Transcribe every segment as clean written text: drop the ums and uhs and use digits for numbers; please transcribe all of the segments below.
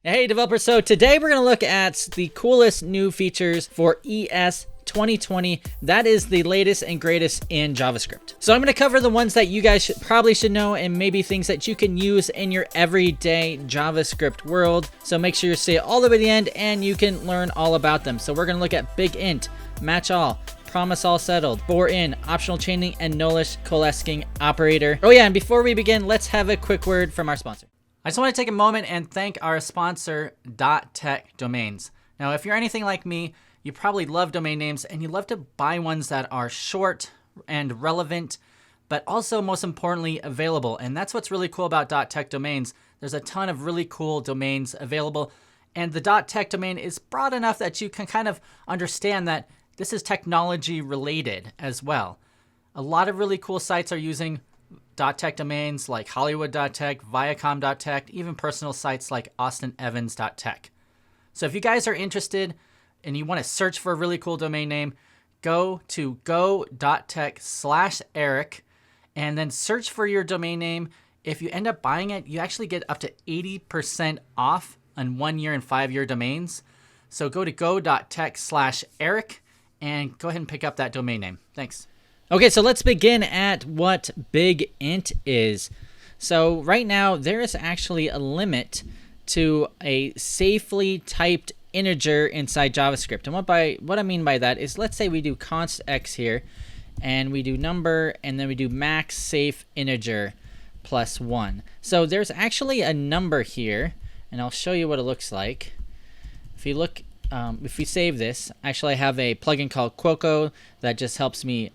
Hey developers, so today we're going to look at the coolest new features for ES2020. That is the latest and greatest in JavaScript. So I'm going to cover the ones that you guys probably should know and maybe things that you can use in your everyday JavaScript world. So make sure you stay all the way to the end and you can learn all about them. So we're going to look at BigInt, matchAll, promise.allSettled, for-in, optional chaining, and Nullish Coalescing operator. Oh yeah, and before we begin, let's have a quick word from our sponsor. I just want to take a moment and thank our sponsor, .tech Domains. Now, if you're anything like me, you probably love domain names and you love to buy ones that are short and relevant, but also most importantly, available. And that's what's really cool about .tech Domains. There's a ton of really cool domains available. And the .tech domain is broad enough that you can kind of understand that this is technology related as well. A lot of really cool sites are using .tech domains like Hollywood.tech, Viacom.tech, even personal sites like AustinEvans.tech. So if you guys are interested and you want to search for a really cool domain name, go to go.tech/Erik and then search for your domain name. If you end up buying it, you actually get up to 80% off on 1 year and 5 year domains. So go to go.tech/Erik and go ahead and pick up that domain name. Thanks. Okay, so let's begin at what BigInt is. So right now, there is actually a limit to a safely typed integer inside JavaScript. And what I mean by that is, let's say we do const x here, and we do number, and then we do max safe integer plus 1. So there's actually a number here, and I'll show you what it looks like. If you look, if we save this, actually I have a plugin called Quoco that just helps me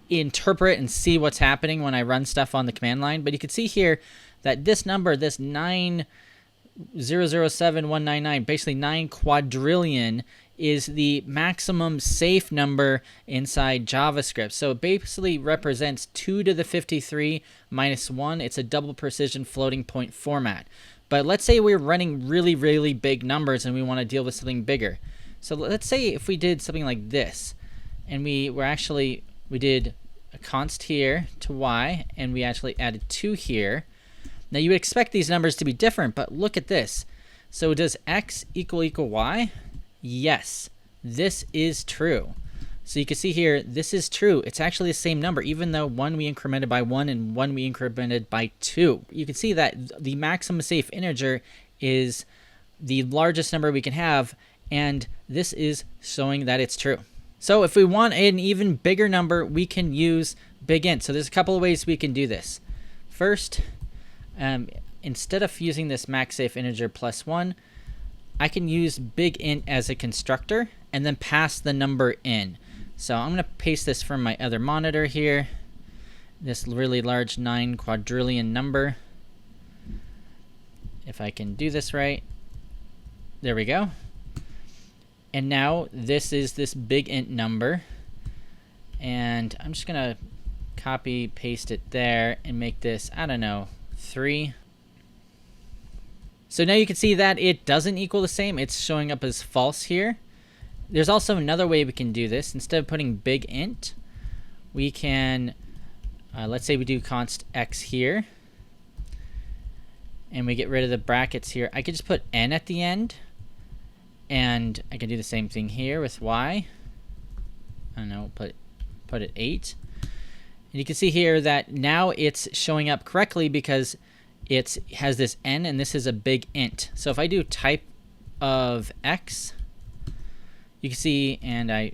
interpret and see what's happening when I run stuff on the command line. But you can see here that this number, this 9007199, basically 9 quadrillion, is the maximum safe number inside JavaScript. So it basically represents 2 to the 53 minus 1. It's a double precision floating point format. But let's say we're running really, really big numbers and we want to deal with something bigger. So let's say if we did something like this, and we did a const here to y, and we actually added 2 here. Now you would expect these numbers to be different, but look at this. So does x equal y? Yes, this is true. So you can see here, this is true. It's actually the same number, even though one we incremented by 1 and one we incremented by 2. You can see that the maximum safe integer is the largest number we can have, and this is showing that it's true. So if we want an even bigger number, we can use BigInt. So there's a couple of ways we can do this. First, instead of using this max safe integer plus 1, I can use BigInt as a constructor and then pass the number in. So I'm going to paste this from my other monitor here, this really large 9 quadrillion number. If I can do this right. There we go. And now this is this BigInt number, and I'm just gonna copy paste it there and make this, I don't know, 3. So now you can see that it doesn't equal the same. It's showing up as false here. There's also another way we can do this. Instead of putting BigInt, we can let's say we do const x here, and we get rid of the brackets here. I could just put n at the end. And I can do the same thing here with y. I don't know, put it 8. And you can see here that now it's showing up correctly because it has this n and this is a BigInt. So if I do type of x, you can see, and I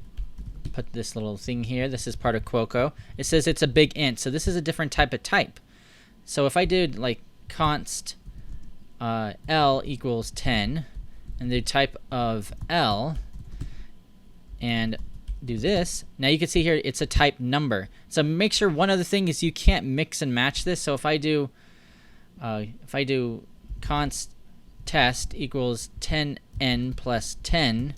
put this little thing here, this is part of Quoco. It says it's a BigInt, so this is a different type of type. So if I did like const L equals 10, and the type of L, and do this, now you can see here it's a type number. So make sure one other thing is you can't mix and match this. So if I do const test equals 10n plus 10,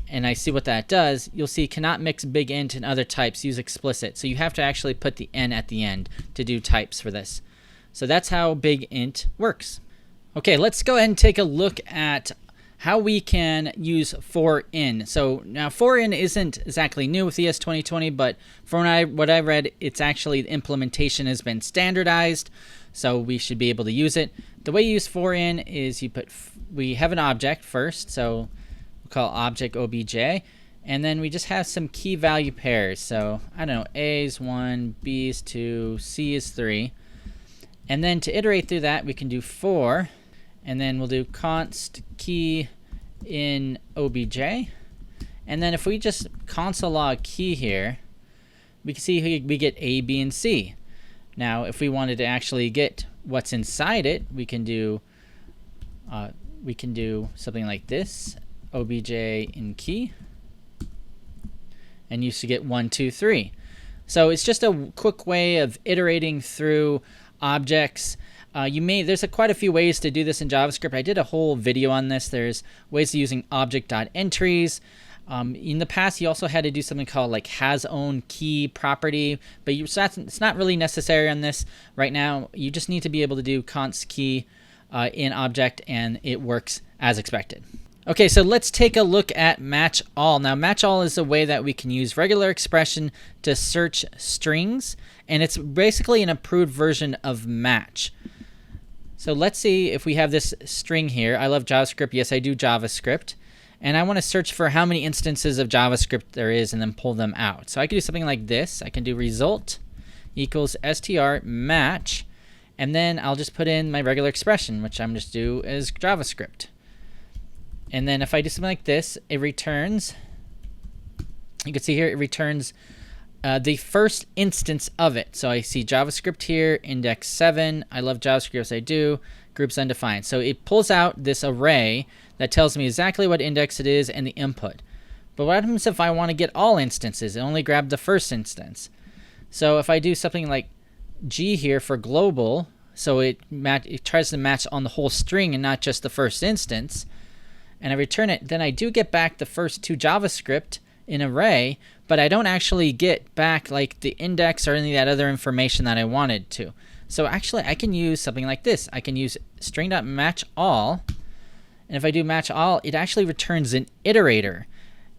and I see what that does, you'll see cannot mix BigInt and other types, use explicit. So you have to actually put the n at the end to do types for this. So that's how BigInt works. Okay, let's go ahead and take a look at how we can use for-in. So now for-in isn't exactly new with ES2020, but from what I read, it's actually the implementation has been standardized. so we should be able to use it. The way you use for in is we have an object first, so we'll call object obj, and then we just have some key value pairs. So I don't know, A is 1, B is 2, C is 3. And then to iterate through that, we can do for, and then we'll do const key in obj. And then if we just console log key here, we can see we get A, B, and C. Now, if we wanted to actually get what's inside it, we can do something like this, obj in key, and you should get 1, 2, 3. So it's just a quick way of iterating through objects. There's quite a few ways to do this in JavaScript. I did a whole video on this. There's ways of using object.entries. In the past, you also had to do something called like has own key property, but it's not really necessary on this right now. You just need to be able to do const key in object, and it works as expected. Okay, so let's take a look at matchAll. Now, matchAll is a way that we can use regular expression to search strings, and it's basically an improved version of match. So let's see if we have this string here. I love JavaScript. Yes, I do JavaScript. And I want to search for how many instances of JavaScript there is and then pull them out. So I can do something like this. I can do result equals str match, and then I'll just put in my regular expression, which I'm just do as JavaScript. And then if I do something like this, it returns, you can see here, it returns the first instance of it. So I see JavaScript here, index 7. I love JavaScript, as I do. Groups undefined. So it pulls out this array that tells me exactly what index it is and the input. But what happens if I want to get all instances? It only grabbed the first instance. So if I do something like G here for global, so it tries to match on the whole string and not just the first instance, and I return it, then I do get back the first 2 JavaScript in array, but I don't actually get back like the index or any of that other information that I wanted to. So actually I can use something like this. I can use string.matchAll, and if I do matchAll, it actually returns an iterator.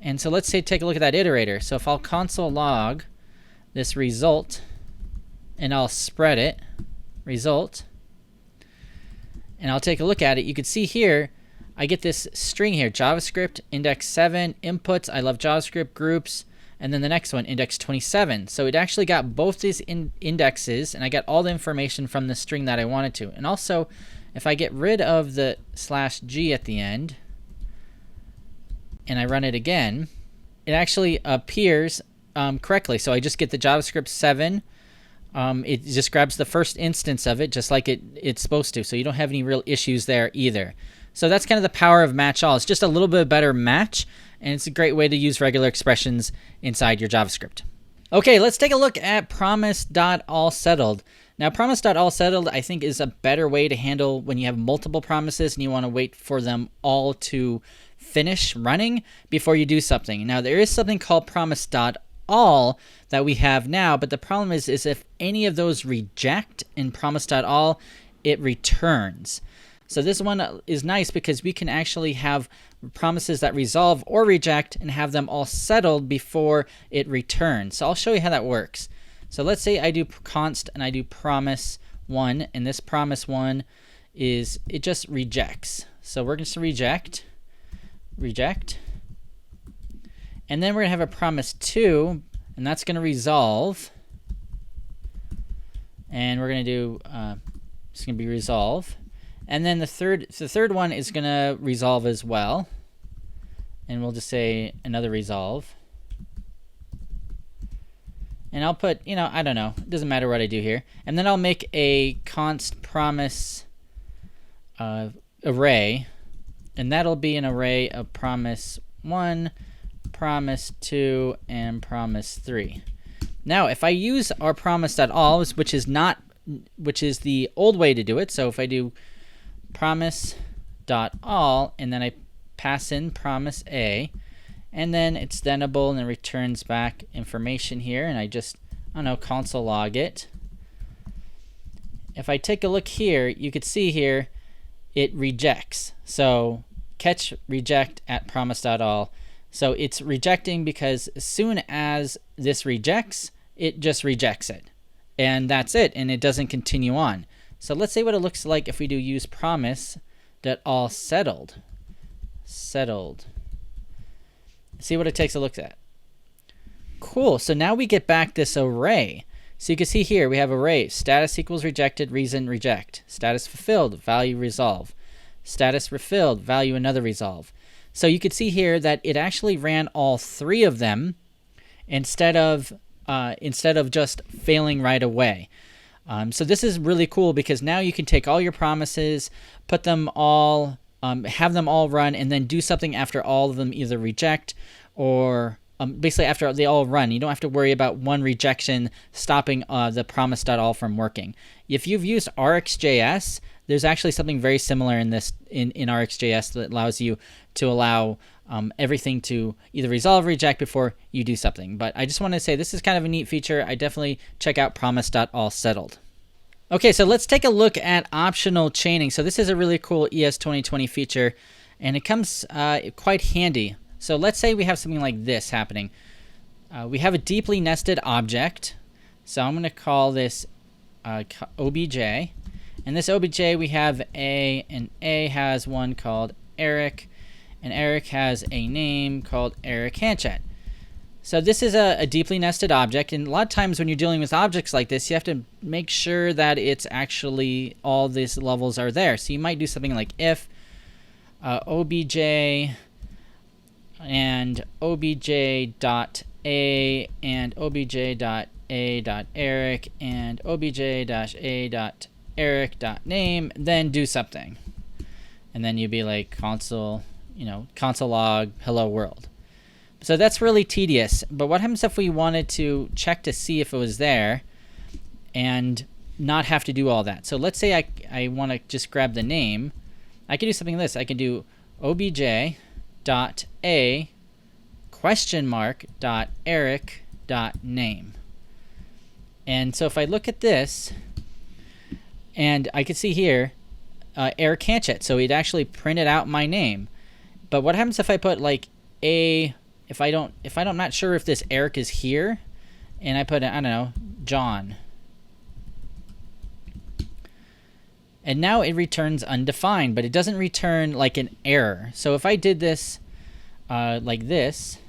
And so let's say take a look at that iterator. So if I'll console log this result, and I'll spread it, result, and I'll take a look at it, you can see here I get this string here, JavaScript, index 7, inputs, I love JavaScript, groups, and then the next one, index 27. So it actually got both these indexes, and I got all the information from the string that I wanted to. And also, if I get rid of the /g at the end, and I run it again, it actually appears correctly. So I just get the JavaScript 7. It just grabs the first instance of it, just like it's supposed to. So you don't have any real issues there either. So that's kind of the power of matchAll. It's just a little bit better match, and it's a great way to use regular expressions inside your JavaScript. Okay, let's take a look at promise.allSettled. Now, promise.allSettled, I think, is a better way to handle when you have multiple promises and you want to wait for them all to finish running before you do something. Now, there is something called promise.all that we have now, but the problem is if any of those reject in promise.all, it returns. So this one is nice because we can actually have promises that resolve or reject and have them all settled before it returns. So I'll show you how that works. So let's say I do const and I do promise1, and this promise1 is, it just rejects. So we're going to reject, and then we're going to have a promise2, and that's going to resolve, and we're going to do, it's going to be resolve. And then the third one is going to resolve as well. And we'll just say another resolve. And I'll put, I don't know. It doesn't matter what I do here. And then I'll make a const promise array. And that'll be an array of promise1, promise2, and promise3. Now, if I use our promise.all, which is the old way to do it. So if I do promise.all, and then I pass in promise A, and then it's thenable, and it returns back information here, and I just, console log it. If I take a look here, you could see here it rejects. So catch reject at promise.all. So it's rejecting because as soon as this rejects, it just rejects it. And that's it, and it doesn't continue on. So let's see what it looks like if we do use promise.allSettled. Settled. See what it takes a look at. Cool. So now we get back this array. So you can see here we have array status equals rejected, reason reject, status fulfilled, value resolve, status refilled, value another resolve. So you can see here that it actually ran all three of them instead of just failing right away. So this is really cool because now you can take all your promises, put them all, have them all run, and then do something after all of them either reject or basically after they all run. You don't have to worry about one rejection stopping the promise.all from working. If you've used RxJS, there's actually something very similar in RxJS that allows you to allow everything to either resolve or reject before you do something. But I just want to say this is kind of a neat feature. I definitely check out promise.allSettled. Okay, so let's take a look at optional chaining. So this is a really cool ES2020 feature, and it comes quite handy. So let's say we have something like this happening. We have a deeply nested object. So I'm going to call this obj. And this obj, we have A, and A has one called Erik, and Erik has a name called Erik Hanchet. So this is a deeply nested object, and a lot of times when you're dealing with objects like this, you have to make sure that it's actually all these levels are there. So you might do something like if obj and obj.a and obj.a.erik and obj-a.erik.name, then do something. And then you'd be like console log hello world. So that's really tedious. But what happens if we wanted to check to see if it was there and not have to do all that? So let's say I want to just grab the name. I can do something like this. I can do obj.a .erik.name. And so if I look at this, and I can see here Erik Hanchet, so it actually printed out my name. But what happens if I put like if I'm not sure if this Erik is here, and I put I don't know, John, and now it returns undefined, but it doesn't return like an error. So if I did this like this,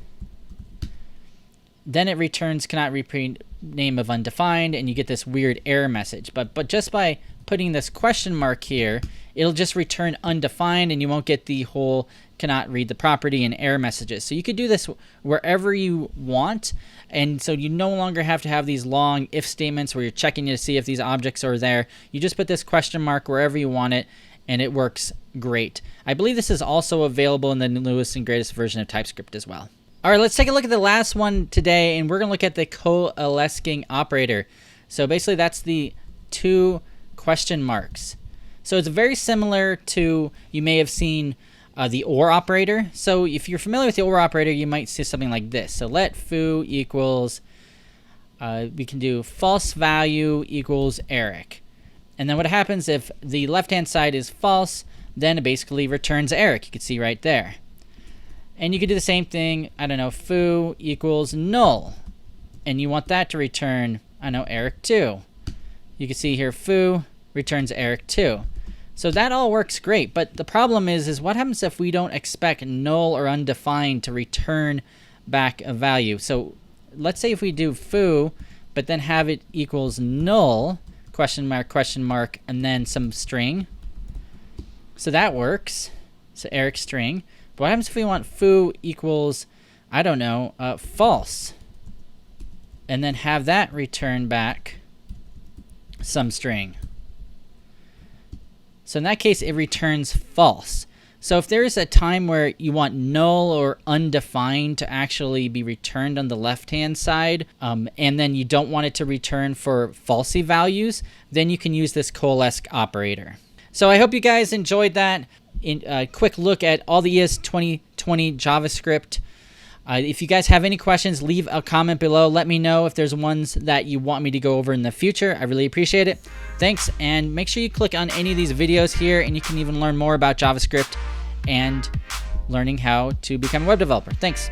then it returns cannot reprint name of undefined, and you get this weird error message. But just by putting this question mark here, it'll just return undefined, and you won't get the whole cannot read the property and error messages. So you could do this wherever you want, and so you no longer have to have these long if statements where you're checking to see if these objects are there. You just put this question mark wherever you want it, and it works great. I believe this is also available in the newest and greatest version of TypeScript as well. All right, let's take a look at the last one today, and we're going to look at the coalescing operator. So basically that's the two question marks. So it's very similar to, you may have seen the OR operator. So if you're familiar with the OR operator, you might see something like this. So let foo equals, we can do false value equals Erik. And then what happens if the left-hand side is false, then it basically returns Erik. You can see right there. And you could do the same thing, I don't know, foo equals null. And you want that to return, I don't know, Erik 2. You can see here foo returns Erik 2. So that all works great, but the problem is what happens if we don't expect null or undefined to return back a value? So let's say if we do foo, but then have it equals null, question mark, and then some string. So that works. So Erik string. But what happens if we want foo equals, I don't know, false, and then have that return back some string? So in that case, it returns false. So if there is a time where you want null or undefined to actually be returned on the left-hand side, and then you don't want it to return for falsy values, then you can use this coalesce operator. So I hope you guys enjoyed that. A quick look at all the ES2020 JavaScript. If you guys have any questions, leave a comment below. Let me know if there's ones that you want me to go over in the future. I really appreciate it. Thanks, and make sure you click on any of these videos here, and you can even learn more about JavaScript and learning how to become a web developer. Thanks.